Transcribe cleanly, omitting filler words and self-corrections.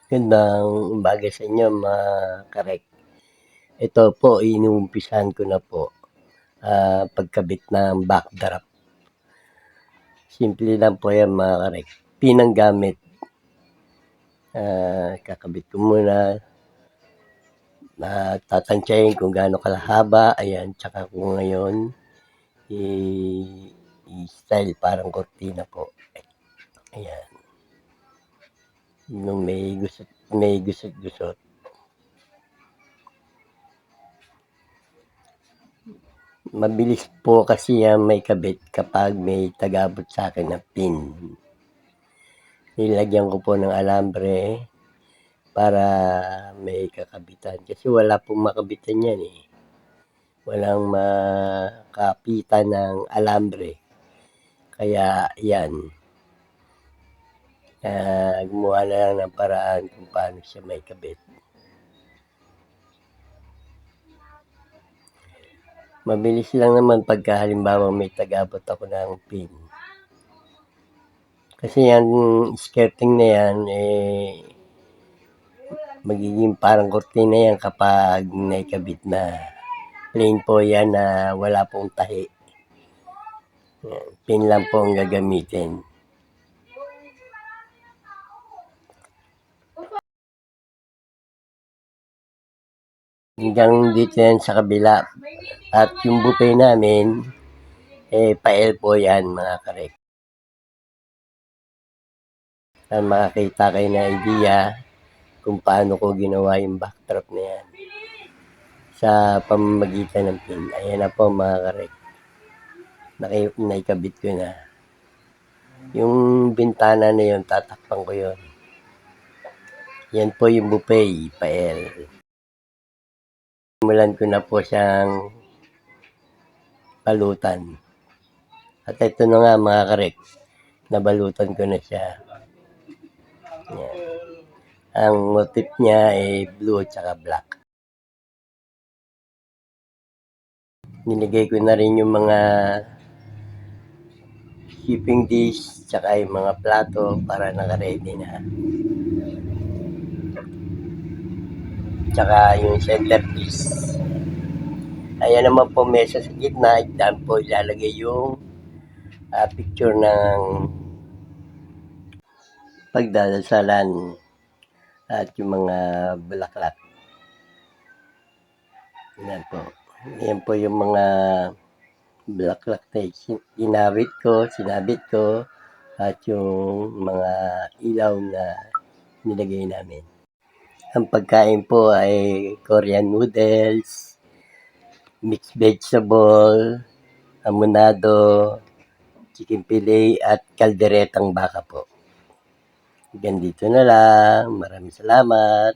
Magandang umaga sa inyo mga karek. Ito po inuumpisahan ko na po, pagkabit ng backdrop. Simple lang po 'yan mga karek, pin ang gamit. Kakabit ko muna, tatantyahin kung gaano kahaba, ayan, tsaka ko ngayon i-style parang kurtina po. Ayan, yung may gusot-gusot. Mabilis po kasi yan may kabit kapag may tagabot sa akin na pin. Nilagyan ko po ng alambre para may kakabitan. Kasi wala pong makabitan yan eh. Walang makapitan ng alambre. Kaya yan. Gumawa na lang ng paraan kung paano siya may kabit. Mabilis lang naman pagka halimbawa may tagabot ako ng pin. Kasi yan, skirting na yan, magiging parang kurtina yan kapag naikabit na. Plain po yan na wala pong tahi. Yan, pin lang po ang gagamitin. Hanggang dito yan sa kabila. At yung buffet namin, pa-L po yan mga karek. Makakita kayo na idea kung paano ko ginawa yung backdrop na yan. Sa pamamagitan ng pin. Ayan na po mga karek. Naikabit ko na. Yung bintana na yun, tatakpan ko yun. Yan po yung buffet, pa-L. Simulan ko na po siyang balutan. At ito na nga mga karek, nabalutan ko na siya. Yan. Ang motif niya ay blue at saka black. Nilagay ko na rin yung mga shipping dish tsaka yung mga plato para naka-ready na. Tsaka yung centerpiece. Ayan naman po mesa sa gitna, dyan po ilalagay yung picture ng pagdadasalan at yung mga bulaklak. Yan po. Yan po yung mga bulaklak na sinabit ko at yung mga ilaw na nilagay namin. Ang pagkain po ay Korean noodles, mixed vegetable, amunado, chicken fillet at kalderetang baka po. Hanggang dito na lang. Maraming salamat.